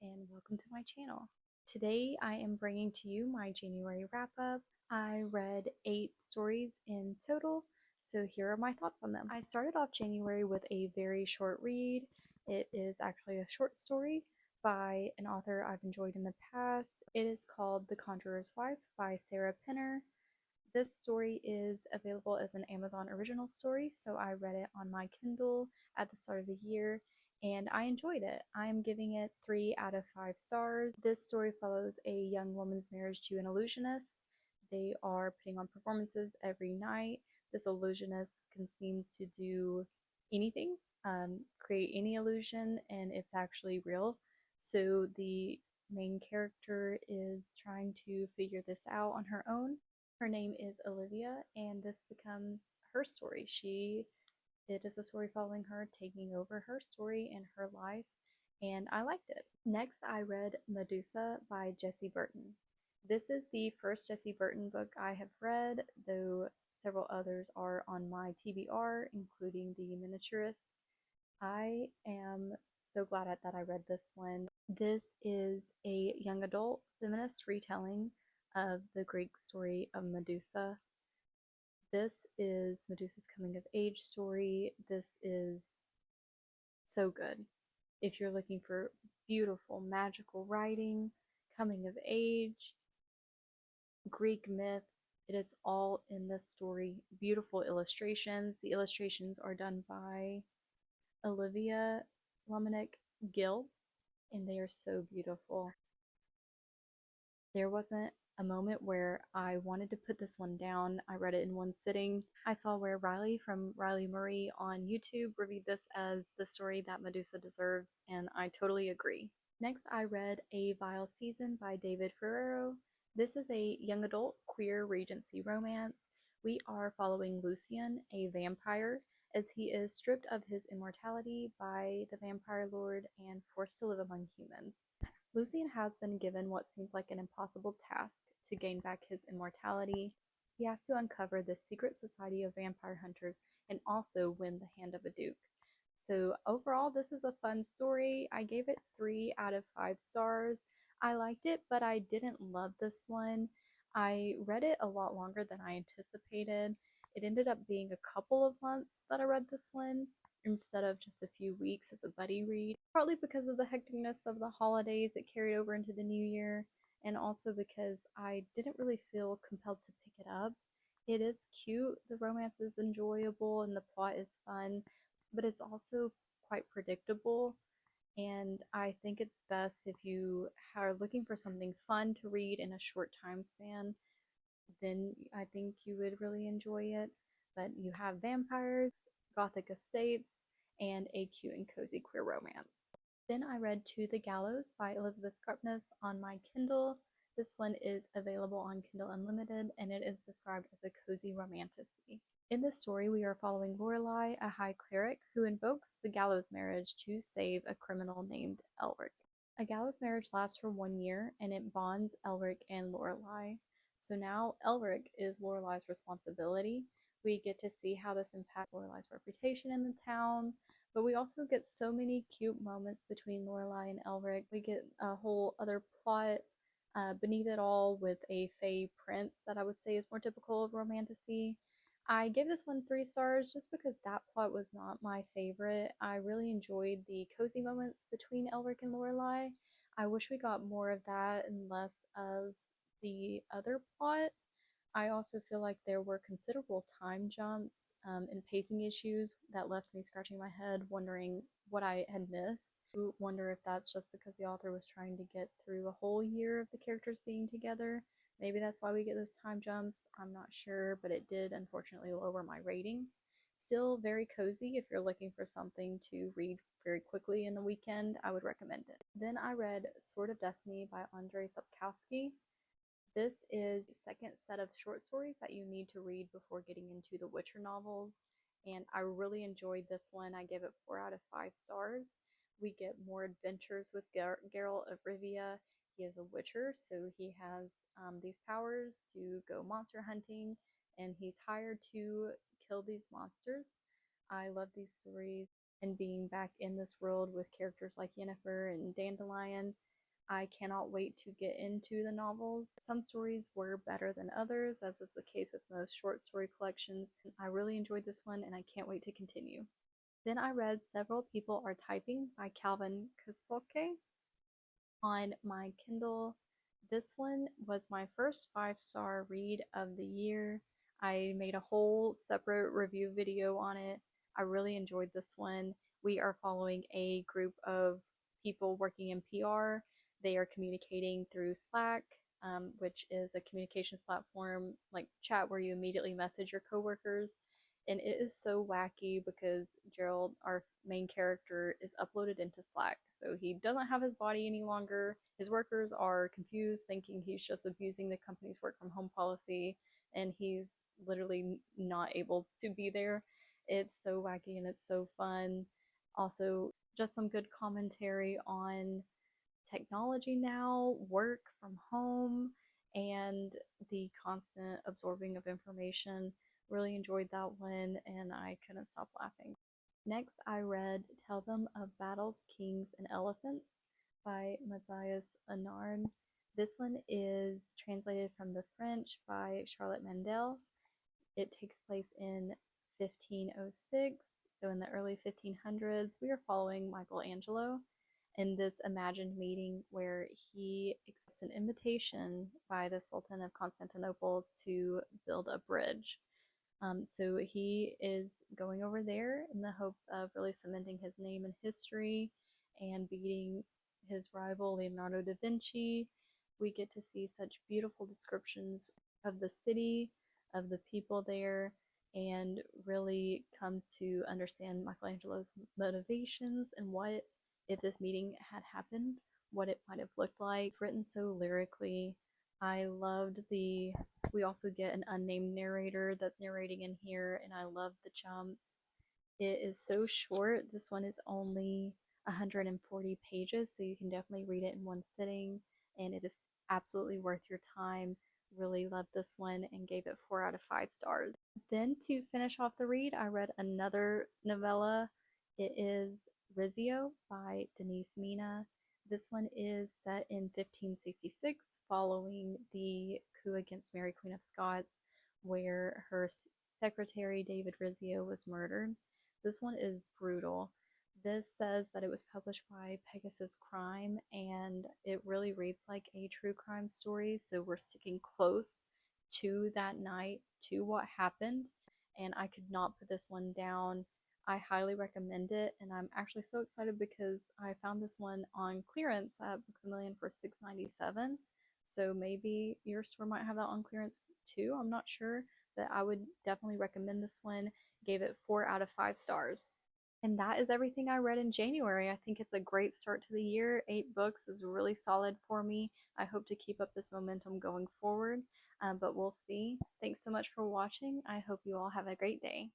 and welcome to my channel. Today I am bringing to you my January wrap up. I read 8 stories in total, so here are my thoughts on them. I started off January with a very short read. It is actually a short story by an author I've enjoyed in the past. It is called The Conjurer's Wife by Sarah Penner. This story is available as an Amazon original story, so I read it on my Kindle at the start of the year and I enjoyed it. I am giving it 3 out of 5 stars. This story follows a young woman's marriage to an illusionist. They are putting on performances every night. This illusionist can seem to do anything, create any illusion, and it's actually real. So the main character is trying to figure this out on her own. Her name is Olivia, and this becomes her story. It is a story following her taking over her story in her life, and I liked it. Next, I read Medusa by Jessie Burton. This is the first Jessie Burton book I have read, though several others are on my TBR, including The Miniaturist. I am so glad that I read this one. This is a young adult feminist retelling of the Greek story of Medusa. This is Medusa's coming of age story. This is so good. If you're looking for beautiful, magical writing, coming of age, Greek myth, it is all in this story. Beautiful illustrations. The illustrations are done by Olivia Lomenick Gill, and they are so beautiful. There wasn't a moment where I wanted to put this one down. I read it in one sitting. I saw where Riley from Riley Murray on YouTube reviewed this as the story that Medusa deserves, and I totally agree. Next, I read A Vile Season by David Ferrero. This is a young adult queer Regency romance. We are following Lucian, a vampire, as he is stripped of his immortality by the vampire lord and forced to live among humans. Lucian has been given what seems like an impossible task to gain back his immortality. He has to uncover the secret society of vampire hunters and also win the hand of a duke. So overall, this is a fun story. I gave it 3 out of 5 stars. I liked it, but I didn't love this one. I read it a lot longer than I anticipated. It ended up being a couple of months that I read this one instead of just a few weeks as a buddy read. Partly because of the hecticness of the holidays, it carried over into the new year, and also because I didn't really feel compelled to pick it up. It is cute, the romance is enjoyable, and the plot is fun, but it's also quite predictable. And I think it's best if you are looking for something fun to read in a short time span, then I think you would really enjoy it. But you have vampires, gothic estates, and a cute and cozy queer romance. Then I read To the Gallows by Elizabeth Sharpness on my Kindle. This one is available on Kindle Unlimited, and it is described as a cozy romantasy. In this story, we are following Lorelei, a high cleric who invokes the gallows marriage to save a criminal named Elric. A gallows marriage lasts for 1 year, and it bonds Elric and Lorelei. So now Elric is Lorelei's responsibility. We get to see how this impacts Lorelei's reputation in the town, but we also get so many cute moments between Lorelei and Elric. We get a whole other plot beneath it all with a fae prince that I would say is more typical of romantasy. I gave this one 3 stars just because that plot was not my favorite. I really enjoyed the cozy moments between Elric and Lorelei. I wish we got more of that and less of the other plot. I also feel like there were considerable time jumps and pacing issues that left me scratching my head, wondering what I had missed. I wonder if that's just because the author was trying to get through a whole year of the characters being together. Maybe that's why we get those time jumps. I'm not sure, but it did unfortunately lower my rating. Still very cozy if you're looking for something to read very quickly in the weekend, I would recommend it. Then I read Sword of Destiny by Andrzej Sapkowski. This is the second set of short stories that you need to read before getting into the Witcher novels, and I really enjoyed this one. I gave it 4 out of 5 stars. We get more adventures with Geralt of Rivia. He is a Witcher, so he has these powers to go monster hunting, and he's hired to kill these monsters. I love these stories. and being back in this world with characters like Yennefer and Dandelion. I cannot wait to get into the novels. Some stories were better than others, as is the case with most short story collections. I really enjoyed this one and I can't wait to continue. Then I read Several People Are Typing by Calvin Kasoke on my Kindle. This one was my first 5-star read of the year. I made a whole separate review video on it. I really enjoyed this one. We are following a group of people working in PR. They are communicating through Slack, which is a communications platform like chat where you immediately message your coworkers. And it is so wacky because Gerald, our main character, is uploaded into Slack. So he doesn't have his body any longer. His workers are confused, thinking he's just abusing the company's work from home policy, and he's literally not able to be there. It's so wacky and it's so fun. Also, just some good commentary on technology now, work from home, and the constant absorbing of information. Really enjoyed that one and I couldn't stop laughing. Next, I read Tell Them of Battles, Kings, and Elephants by Matthias Anard. This one is translated from the French by Charlotte Mandel. It takes place in 1506, so in the early 1500s. We are following Michelangelo in this imagined meeting where he accepts an invitation by the Sultan of Constantinople to build a bridge. So he is going over there in the hopes of really cementing his name in history and beating his rival Leonardo da Vinci. We get to see such beautiful descriptions of the city, of the people there, and really come to understand Michelangelo's motivations and what, if this meeting had happened, what it might have looked like. Written so lyrically. I loved the we also get an unnamed narrator that's narrating in here, and I love the jumps. It is so short. This one is only 140 pages, so you can definitely read it in one sitting, and it is absolutely worth your time. Really loved this one and gave it 4 out of 5 stars. Then, to finish off the read, I read another novella. It is Rizzio by Denise Mina. This one is set in 1566, following the coup against Mary, Queen of Scots, where her secretary, David Rizzio, was murdered. This one is brutal. This says that it was published by Pegasus Crime, and it really reads like a true crime story, so we're sticking close to that night, to what happened, and I could not put this one down. I highly recommend it, and I'm actually so excited because I found this one on clearance at Books A Million for $6.97. So maybe your store might have that on clearance too. I'm not sure, but I would definitely recommend this one. Gave it 4 out of 5 stars. And that is everything I read in January. I think it's a great start to the year. 8 books is really solid for me. I hope to keep up this momentum going forward, but we'll see. Thanks so much for watching. I hope you all have a great day.